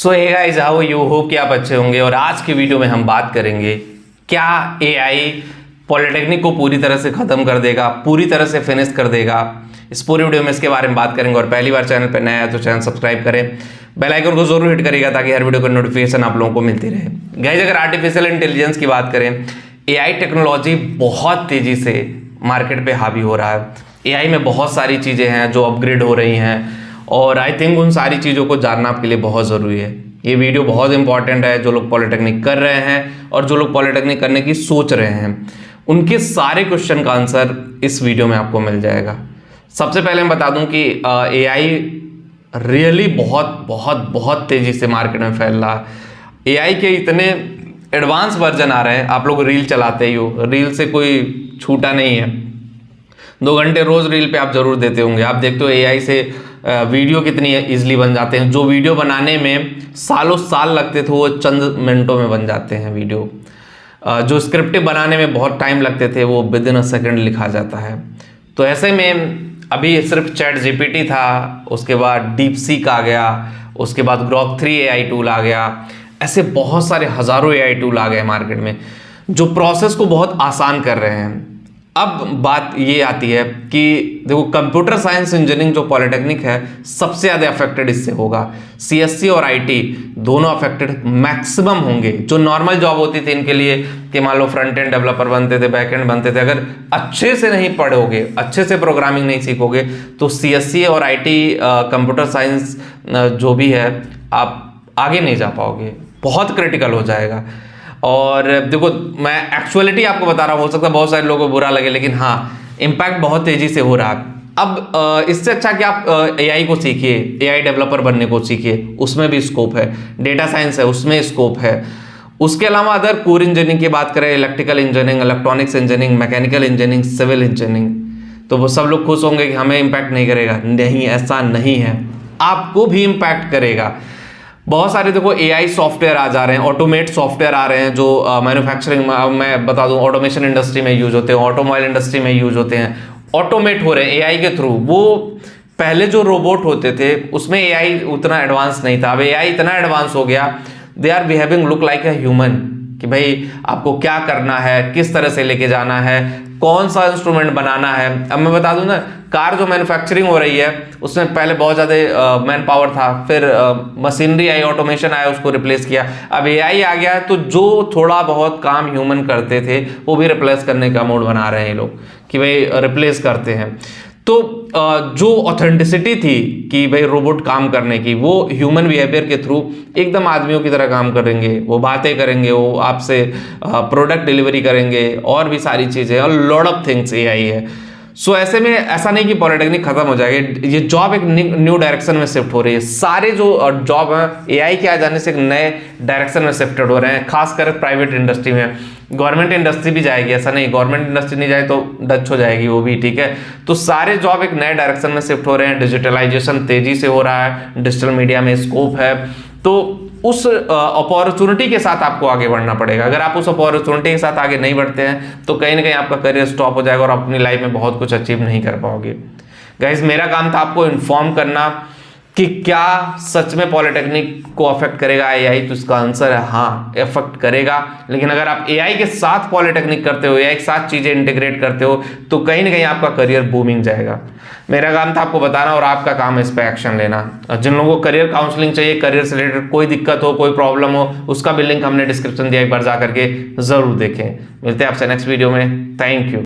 So hey guys, how you, hope कि आप अच्छे होंगे। और आज की वीडियो में हम बात करेंगे क्या एआई पॉलिटेक्निक को पूरी तरह से खत्म कर देगा, पूरी तरह से फिनिश कर देगा। इस पूरी वीडियो में इसके बारे में बात करेंगे। और पहली बार चैनल पर नया है तो चैनल सब्सक्राइब करें, बेल आइकन को जरूर हिट करेगा ताकि हर वीडियो का नोटिफिकेशन आप लोगों को मिलती रहे। गाइस, अगर आर्टिफिशियल इंटेलिजेंस की बात करें, एआई टेक्नोलॉजी बहुत तेजी से मार्केट पे हावी हो रहा है। एआई में बहुत सारी चीज़ें हैं जो अपग्रेड हो रही हैं और आई थिंक उन सारी चीज़ों को जानना आपके लिए बहुत ज़रूरी है। ये वीडियो बहुत इंपॉर्टेंट है। जो लोग पॉलिटेक्निक कर रहे हैं और जो लोग पॉलिटेक्निक करने की सोच रहे हैं, उनके सारे क्वेश्चन का आंसर इस वीडियो में आपको मिल जाएगा। सबसे पहले मैं बता दूं कि एआई रियली बहुत बहुत बहुत तेज़ी से मार्केट में फैल रहा है। एआई के इतने एडवांस वर्जन आ रहे हैं। आप लोग रील चलाते ही हो, रील से कोई छूटा नहीं है। 2 घंटे रोज रील पे आप जरूर देते होंगे। आप देखते हो एआई से वीडियो कितनी इजीली बन जाते हैं। जो वीडियो बनाने में सालों साल लगते थे वो चंद मिनटों में बन जाते हैं वीडियो। जो स्क्रिप्ट बनाने में बहुत टाइम लगते थे वो विदिन अ सेकंड लिखा जाता है। तो ऐसे में अभी सिर्फ चैट जीपीटी था, उसके बाद डीपसीक आ गया, उसके बाद ग्रॉक 3 एआई टूल आ गया। ऐसे बहुत सारे हजारों एआई टूल आ गए मार्केट में जो प्रोसेस को बहुत आसान कर रहे हैं। अब बात ये आती है कि देखो, कंप्यूटर साइंस इंजीनियरिंग जो पॉलिटेक्निक है सबसे ज़्यादा अफेक्टेड इससे होगा। सीएससी और आईटी दोनों अफेक्टेड मैक्सिमम होंगे। जो नॉर्मल जॉब होती थी इनके लिए कि मान लो फ्रंट एंड डेवलपर बनते थे, बैक एंड बनते थे, अगर अच्छे से नहीं पढ़ोगे, अच्छे से प्रोग्रामिंग नहीं सीखोगे तो सीएससी और आईटी कंप्यूटर साइंस जो भी है आप आगे नहीं जा पाओगे, बहुत क्रिटिकल हो जाएगा। और देखो, मैं एक्चुअलिटी आपको बता रहा हूँ, हो सकता है बहुत सारे लोगों को बुरा लगे, लेकिन हाँ, इम्पैक्ट बहुत तेजी से हो रहा है। अब इससे अच्छा कि आप एआई को सीखिए, एआई डेवलपर बनने को सीखिए, उसमें भी स्कोप है। डेटा साइंस है, उसमें स्कोप है। उसके अलावा अदर कोर इंजीनियरिंग की बात करें, electrical engineering, electronics engineering, mechanical engineering, civil engineering, तो वो सब लोग खुश होंगे कि हमें इम्पैक्ट नहीं करेगा। नहीं, ऐसा नहीं है, आपको भी इम्पैक्ट करेगा। बहुत सारे देखो एआई सॉफ्टवेयर आ जा रहे हैं, ऑटोमेट सॉफ्टवेयर आ रहे हैं जो मैन्युफैक्चरिंग मैं बता दूं ऑटोमेशन इंडस्ट्री में यूज होते हैं, ऑटोमोबाइल इंडस्ट्री में यूज होते हैं। ऑटोमेट हो रहे हैं एआई के थ्रू। वो पहले जो रोबोट होते थे उसमें एआई उतना एडवांस नहीं था। अब एआई इतना एडवांस हो गया, they are behaving look like a human, कि भाई आपको क्या करना है, किस तरह से लेके जाना है, कौन सा इंस्ट्रूमेंट बनाना है। अब मैं बता दूं ना, कार जो मैन्युफैक्चरिंग हो रही है उसमें पहले बहुत ज़्यादा मैन पावर था, फिर मशीनरी आई, ऑटोमेशन आया, उसको रिप्लेस किया। अब एआई आ गया तो जो थोड़ा बहुत काम ह्यूमन करते थे वो भी रिप्लेस करने का मोड बना रहे हैं लोग कि भाई रिप्लेस करते हैं। तो जो ऑथेंटिसिटी थी कि भाई रोबोट काम करने की, वो ह्यूमन बिहेवियर के थ्रू एकदम आदमियों की तरह काम करेंगे, वो बातें करेंगे, वो आपसे प्रोडक्ट डिलीवरी करेंगे और भी सारी चीज़ें, और लॉट ऑफ थिंग्स एआई है। सो ऐसे में ऐसा नहीं कि पॉलिटेक्निक खत्म हो जाएगी, ये जॉब एक न्यू डायरेक्शन में शिफ्ट हो रही है। सारे जो जॉब हैं एआई के आ जाने से एक नए डायरेक्शन में शिफ्टेड हो रहे हैं, खासकर प्राइवेट इंडस्ट्री में। गवर्नमेंट इंडस्ट्री भी जाएगी, ऐसा नहीं गवर्नमेंट इंडस्ट्री नहीं जाए तो डच हो जाएगी वो भी, ठीक है। तो सारे जॉब एक नए डायरेक्शन में शिफ्ट हो रहे हैं। डिजिटलाइजेशन तेजी से हो रहा है, डिजिटल मीडिया में स्कोप है, तो उस अपॉर्चुनिटी के साथ आपको आगे बढ़ना पड़ेगा। अगर आप उस अपॉर्चुनिटी के साथ आगे नहीं बढ़ते हैं तो कहीं ना कहीं आपका करियर स्टॉप हो जाएगा और आप अपनी लाइफ में बहुत कुछ अचीव नहीं कर पाओगे। गाइस, मेरा काम था आपको इन्फॉर्म करना कि क्या सच में पॉलिटेक्निक को अफेक्ट करेगा एआई, तो इसका आंसर है हाँ, अफेक्ट करेगा। लेकिन अगर आप एआई के साथ पॉलिटेक्निक करते हो, एआई के साथ चीजें इंटीग्रेट करते हो, तो कहीं ना कहीं आपका करियर बूमिंग जाएगा। मेरा काम था आपको बताना और आपका काम है इस पर एक्शन लेना। जिन लोगों को करियर काउंसलिंग चाहिए, करियर से रिलेटेड कोई दिक्कत हो, कोई प्रॉब्लम हो, उसका भी लिंक हमने डिस्क्रिप्शन दिया, एक बार जा करके जरूर देखें। मिलते हैं आपसे नेक्स्ट वीडियो में। Thank you.